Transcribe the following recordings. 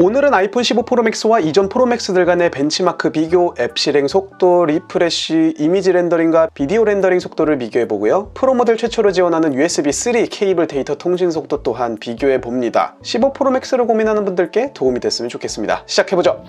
오늘은 아이폰 15 프로맥스와 이전 프로맥스들 간의 벤치마크 비교, 앱 실행 속도, 리프레쉬, 이미지 렌더링과 비디오 렌더링 속도를 비교해보고요. 프로 모델 최초로 지원하는 USB-3 케이블 데이터 통신 속도 또한 비교해봅니다. 15 프로맥스를 고민하는 분들께 도움이 됐으면 좋겠습니다. 시작해보죠.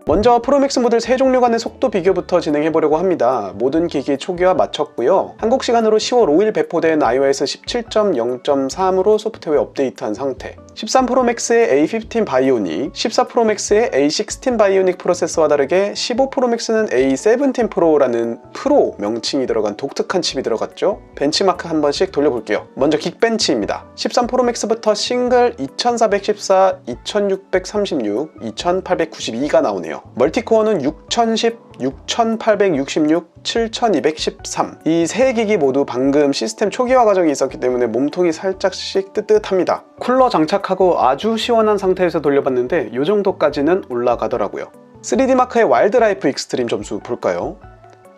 먼저 프로맥스 모델 세 종류 간의 속도 비교부터 진행해보려고 합니다. 모든 기기 초기화 마쳤고요. 한국 시간으로 10월 5일 배포된 iOS 17.0.3으로 소프트웨어 업데이트한 상태. 13 프로맥스의 A15 바이오닉, 14 프로맥스의 A16 바이오닉 프로세서와 다르게 15 프로맥스는 A17 프로라는 프로 명칭이 들어간 독특한 칩이 들어갔죠. 벤치마크 한 번씩 돌려볼게요. 먼저 긱벤치입니다. 13 프로맥스부터 싱글 2414, 2636, 2892가 나오네요. 멀티코어는 6010, 6866, 7213. 이 세 기기 모두 방금 시스템 초기화 과정이 있었기 때문에 몸통이 살짝씩 뜨뜻합니다. 쿨러 장착하고 아주 시원한 상태에서 돌려봤는데 이 정도까지는 올라가더라고요. 3D마크의 와일드라이프 익스트림 점수 볼까요?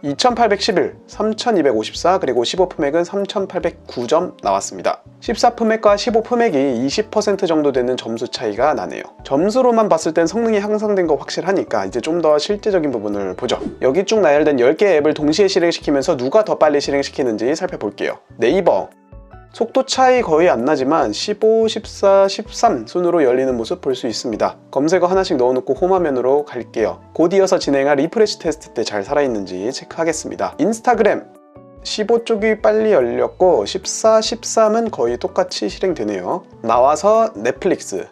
2811, 3254, 그리고 15 프맥은 3809점 나왔습니다. 14 프맥과 15 프맥이 20% 정도 되는 점수 차이가 나네요. 점수로만 봤을 땐 성능이 향상된 거 확실하니까 이제 좀 더 실제적인 부분을 보죠. 여기 쭉 나열된 10개의 앱을 동시에 실행시키면서 누가 더 빨리 실행시키는지 살펴볼게요. 네이버 속도 차이 거의 안 나지만 15, 14, 13 순으로 열리는 모습 볼 수 있습니다. 검색어 하나씩 넣어놓고 홈화면으로 갈게요. 곧 이어서 진행할 리프레시 테스트 때 잘 살아있는지 체크하겠습니다. 인스타그램 15 쪽이 빨리 열렸고 14, 13은 거의 똑같이 실행되네요. 나와서 넷플릭스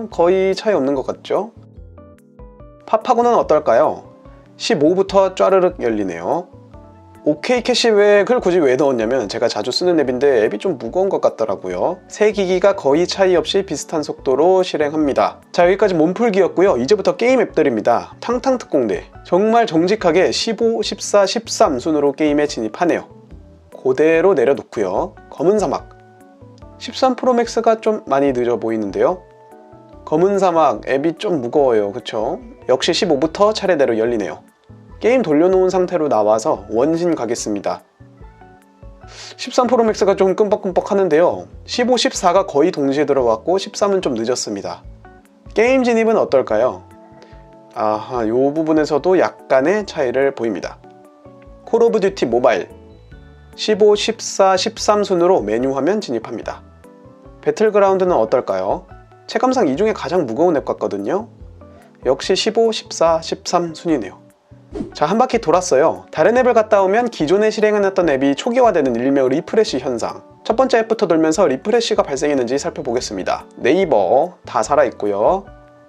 거의 차이 없는 것 같죠? 팝하고는 어떨까요? 15부터 쫘르륵 열리네요. OK 캐시백을 굳이 왜 넣었냐면 제가 자주 쓰는 앱인데 앱이 좀 무거운 것 같더라고요. 세 기기가 거의 차이 없이 비슷한 속도로 실행합니다. 자, 여기까지 몸풀기였고요. 이제부터 게임 앱들입니다. 탕탕특공대 정말 정직하게 15, 14, 13 순으로 게임에 진입하네요. 그대로 내려놓고요. 검은 사막 13 프로맥스가 좀 많이 늦어 보이는데요. 검은 사막 앱이 좀 무거워요. 그쵸? 역시 15부터 차례대로 열리네요. 게임 돌려놓은 상태로 나와서 원신 가겠습니다. 13 프로맥스가 좀 끔뻑끔뻑 하는데요. 15, 14가 거의 동시에 들어왔고 13은 좀 늦었습니다. 게임 진입은 어떨까요? 아하, 요 부분에서도 약간의 차이를 보입니다. 콜 오브 듀티 모바일 15, 14, 13 순으로 메뉴 화면 진입합니다. 배틀그라운드는 어떨까요? 체감상 이 중에 가장 무거운 앱 같거든요. 역시 15, 14, 13 순이네요. 자, 한 바퀴 돌았어요. 다른 앱을 갔다 오면 기존에 실행해놨던 앱이 초기화되는 일명 리프레쉬 현상. 첫 번째 앱부터 돌면서 리프레쉬가 발생했는지 살펴보겠습니다. 네이버 다 살아있고요.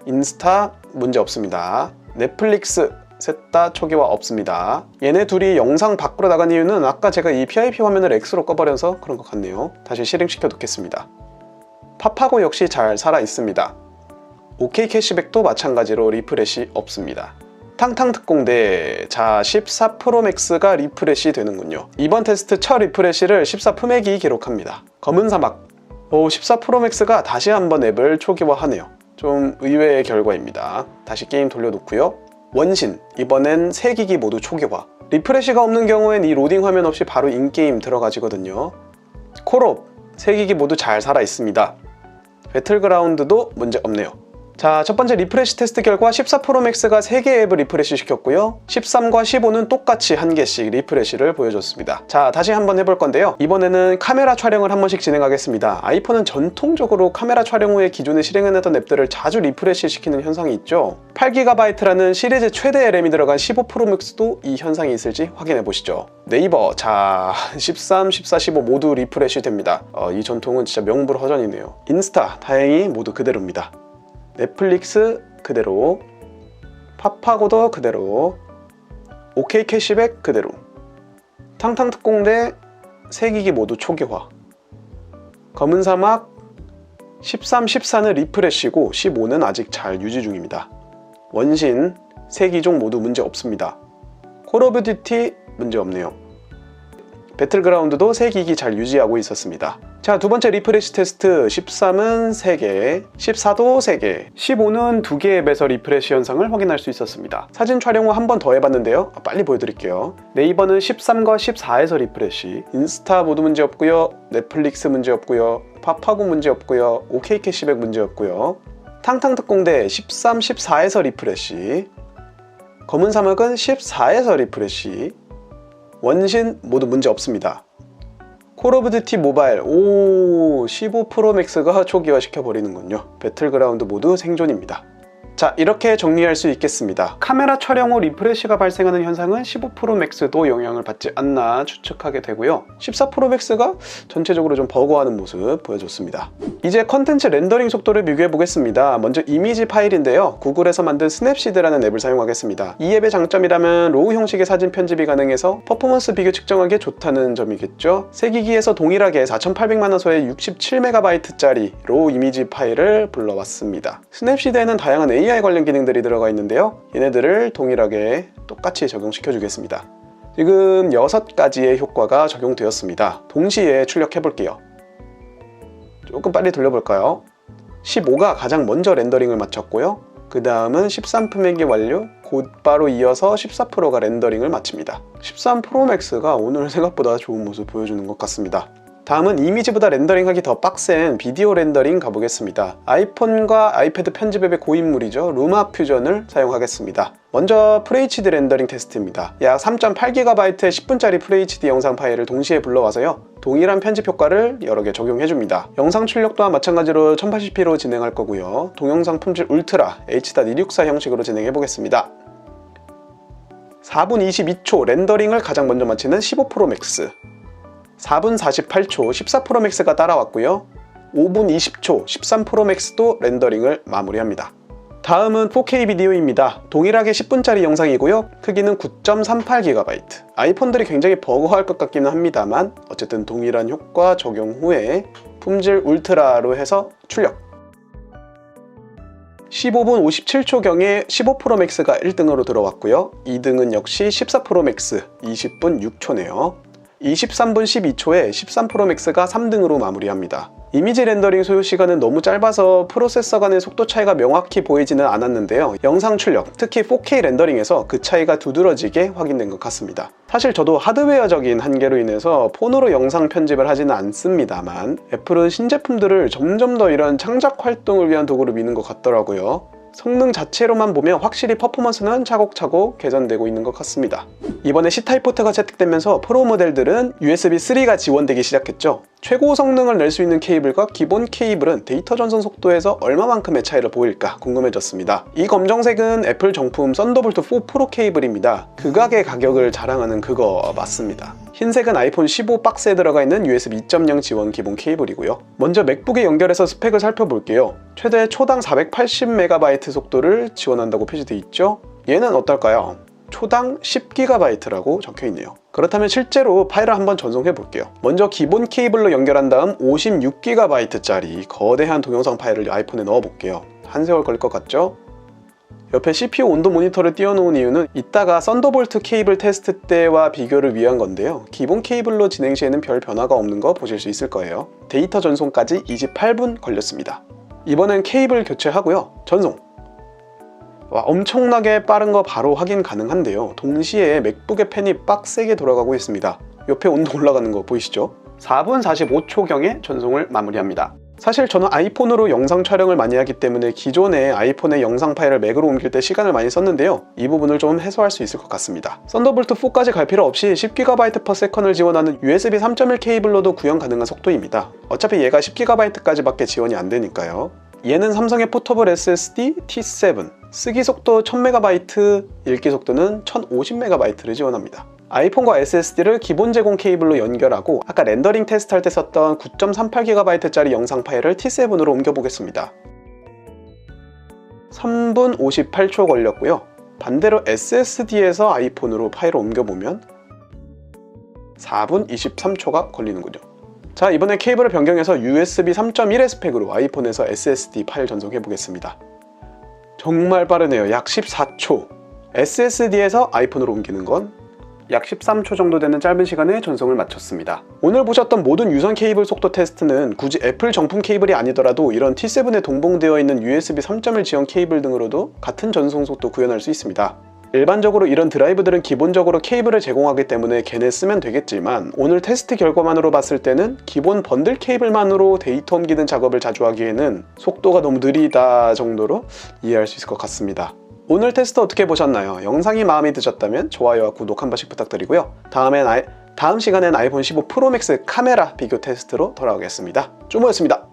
인스타 문제 없습니다. 넷플릭스 셋 다 초기화 없습니다. 얘네 둘이 영상 밖으로 나간 이유는 아까 제가 이 PIP 화면을 X로 꺼버려서 그런 것 같네요. 다시 실행시켜 놓겠습니다. 팝하고 역시 잘 살아있습니다. OK 캐시백도 마찬가지로 리프레쉬 없습니다. 탕탕특공대 자 14 프로맥스가 리프레시 되는군요. 이번 테스트 첫 리프레시를 14 프맥이 기록합니다. 검은 사막 14 프로맥스가 다시 한번 앱을 초기화하네요. 좀 의외의 결과입니다. 다시 게임 돌려놓고요. 원신 이번엔 세 기기 모두 초기화. 리프레시가 없는 경우엔 이 로딩 화면 없이 바로 인게임 들어가지거든요. 콜옵 세 기기 모두 잘 살아있습니다. 배틀그라운드도 문제 없네요. 자, 첫 번째 리프레시 테스트 결과 14 프로맥스가 3개의 앱을 리프레시 시켰고요. 13과 15는 똑같이 1개씩 리프레시를 보여줬습니다. 자, 다시 한번 해볼 건데요. 이번에는 카메라 촬영을 한 번씩 진행하겠습니다. 아이폰은 전통적으로 카메라 촬영 후에 기존에 실행해놨던 앱들을 자주 리프레시 시키는 현상이 있죠. 8GB라는 시리즈 최대 램이 들어간 15 프로맥스도 이 현상이 있을지 확인해보시죠. 네이버 자 13, 14, 15 모두 리프레시 됩니다. 이 전통은 진짜 명불허전이네요. 인스타 다행히 모두 그대로입니다. 넷플릭스 그대로, 팝하고도 그대로, OK 캐시백 그대로, 탕탕특공대 세 기기 모두 초기화, 검은 사막 13, 14는 리프레시고 15는 아직 잘 유지 중입니다. 원신 세 기종 모두 문제 없습니다. 콜 오브 듀티 문제 없네요. 배틀그라운드도 3기기 잘 유지하고 있었습니다. 자, 두 번째 리프레시 테스트 13은 3개, 14도 3개, 15는 2개 앱에서 리프레시 현상을 확인할 수 있었습니다. 사진 촬영 후 한 번 더 해봤는데요. 빨리 보여드릴게요. 네이버는 13과 14에서 리프레시, 인스타 모두 문제 없고요. 넷플릭스 문제 없고요. 팝하고 문제없고요. OK 캐시백 문제없고요. 탕탕특공대 13, 14에서 리프레시, 검은 사막은 14에서 리프레시, 원신 모두 문제없습니다. 콜 오브 듀티 모바일 15 프로 맥스가 초기화 시켜버리는군요. 배틀그라운드 모두 생존입니다. 자, 이렇게 정리할 수 있겠습니다. 카메라 촬영 후 리프레시가 발생하는 현상은 15 프로 맥스도 영향을 받지 않나 추측하게 되고요. 14 프로 맥스가 전체적으로 좀 버거워하는 모습 보여줬습니다. 이제 컨텐츠 렌더링 속도를 비교해 보겠습니다. 먼저 이미지 파일인데요. 구글에서 만든 스냅시드라는 앱을 사용하겠습니다. 이 앱의 장점이라면 로우 형식의 사진 편집이 가능해서 퍼포먼스 비교 측정하기에 좋다는 점이겠죠. 세 기기에서 동일하게 4800만 화소의 67MB짜리 로우 이미지 파일을 불러왔습니다. 스냅시드에는 다양한 AI 관련 기능들이 들어가 있는데요. 얘네들을 동일하게 똑같이 적용시켜 주겠습니다. 지금 6가지의 효과가 적용되었습니다. 동시에 출력해 볼게요. 조금 빨리 돌려볼까요? 15가 가장 먼저 렌더링을 마쳤고요. 그 다음은 13 품액이 완료, 곧바로 이어서 14%가 렌더링을 마칩니다. 13 프로 맥스가 오늘 생각보다 좋은 모습 보여주는 것 같습니다. 다음은 이미지보다 렌더링하기 더 빡센 비디오 렌더링 가보겠습니다. 아이폰과 아이패드 편집 앱의 고인물이죠. 루마 퓨전을 사용하겠습니다. 먼저 FHD 렌더링 테스트입니다. 약 3.8GB의 10분짜리 FHD 영상 파일을 동시에 불러와서요. 동일한 편집 효과를 여러 개 적용해줍니다. 영상 출력 또한 마찬가지로 1080p로 진행할 거고요. 동영상 품질 울트라 H.264 형식으로 진행해보겠습니다. 4분 22초 렌더링을 가장 먼저 마치는 15 프로 맥스, 4분 48초 14 프로 맥스가 따라왔고요. 5분 20초 13 프로 맥스도 렌더링을 마무리합니다. 다음은 4K 비디오입니다. 동일하게 10분짜리 영상이고요. 크기는 9.38GB. 아이폰들이 굉장히 버거워할 것 같기는 합니다만 어쨌든 동일한 효과 적용 후에 품질 울트라로 해서 출력. 15분 57초경에 15 프로 맥스가 1등으로 들어왔고요. 2등은 역시 14 프로 맥스 20분 6초네요. 23분 12초에 13 프로 맥스가 3등으로 마무리합니다. 이미지 렌더링 소요 시간은 너무 짧아서 프로세서 간의 속도 차이가 명확히 보이지는 않았는데요. 영상 출력, 특히 4K 렌더링에서 그 차이가 두드러지게 확인된 것 같습니다. 사실 저도 하드웨어적인 한계로 인해서 폰으로 영상 편집을 하지는 않습니다만 애플은 신제품들을 점점 더 이런 창작 활동을 위한 도구로 미는 것 같더라고요. 성능 자체로만 보면 확실히 퍼포먼스는 차곡차곡 개선되고 있는 것 같습니다. 이번에 C타입 포트가 채택되면서 프로 모델들은 USB 3가 지원되기 시작했죠. 최고 성능을 낼 수 있는 케이블과 기본 케이블은 데이터 전송 속도에서 얼마만큼의 차이를 보일까 궁금해졌습니다. 이 검정색은 애플 정품 썬더볼트 4 프로 케이블입니다. 극악의 가격을 자랑하는 그거 맞습니다. 흰색은 아이폰 15 박스에 들어가 있는 USB 2.0 지원 기본 케이블이고요. 먼저 맥북에 연결해서 스펙을 살펴볼게요. 최대 초당 480MB 속도를 지원한다고 표시되어 있죠. 얘는 어떨까요? 초당 10GB라고 적혀있네요. 그렇다면 실제로 파일을 한번 전송해 볼게요. 먼저 기본 케이블로 연결한 다음 56GB짜리 거대한 동영상 파일을 아이폰에 넣어 볼게요. 한 세월 걸릴 것 같죠? 옆에 CPU 온도 모니터를 띄워놓은 이유는 이따가 썬더볼트 케이블 테스트 때와 비교를 위한 건데요. 기본 케이블로 진행 시에는 별 변화가 없는 거 보실 수 있을 거예요. 데이터 전송까지 28분 걸렸습니다. 이번엔 케이블 교체하고요. 전송! 와, 엄청나게 빠른 거 바로 확인 가능한데요. 동시에 맥북의 팬이 빡세게 돌아가고 있습니다. 옆에 온도 올라가는 거 보이시죠? 4분 45초경에 전송을 마무리합니다. 사실 저는 아이폰으로 영상 촬영을 많이 하기 때문에 기존에 아이폰의 영상 파일을 맥으로 옮길 때 시간을 많이 썼는데요. 이 부분을 좀 해소할 수 있을 것 같습니다. 썬더볼트 4까지 갈 필요 없이 10GB/s을 지원하는 USB 3.1 케이블로도 구현 가능한 속도입니다. 어차피 얘가 10GB까지밖에 지원이 안 되니까요. 얘는 삼성의 포터블 SSD T7, 쓰기 속도 1000MB, 읽기 속도는 1050MB를 지원합니다. 아이폰과 SSD를 기본 제공 케이블로 연결하고 아까 렌더링 테스트 할 때 썼던 9.38GB짜리 영상 파일을 T7으로 옮겨보겠습니다. 3분 58초 걸렸고요. 반대로 SSD에서 아이폰으로 파일을 옮겨보면 4분 23초가 걸리는군요. 자, 이번에 케이블을 변경해서 USB 3.1의 스펙으로 아이폰에서 SSD 파일 전송해 보겠습니다. 정말 빠르네요. 약 14초. SSD에서 아이폰으로 옮기는 건 약 13초 정도 되는 짧은 시간에 전송을 마쳤습니다. 오늘 보셨던 모든 유선 케이블 속도 테스트는 굳이 애플 정품 케이블이 아니더라도 이런 T7에 동봉되어 있는 USB 3.1 지원 케이블 등으로도 같은 전송 속도 구현할 수 있습니다. 일반적으로 이런 드라이브들은 기본적으로 케이블을 제공하기 때문에 걔네 쓰면 되겠지만 오늘 테스트 결과만으로 봤을 때는 기본 번들 케이블만으로 데이터 옮기는 작업을 자주 하기에는 속도가 너무 느리다 정도로 이해할 수 있을 것 같습니다. 오늘 테스트 어떻게 보셨나요? 영상이 마음에 드셨다면 좋아요와 구독 한 번씩 부탁드리고요. 다음 시간엔 아이폰 15 프로 맥스 카메라 비교 테스트로 돌아오겠습니다. 쪼모였습니다.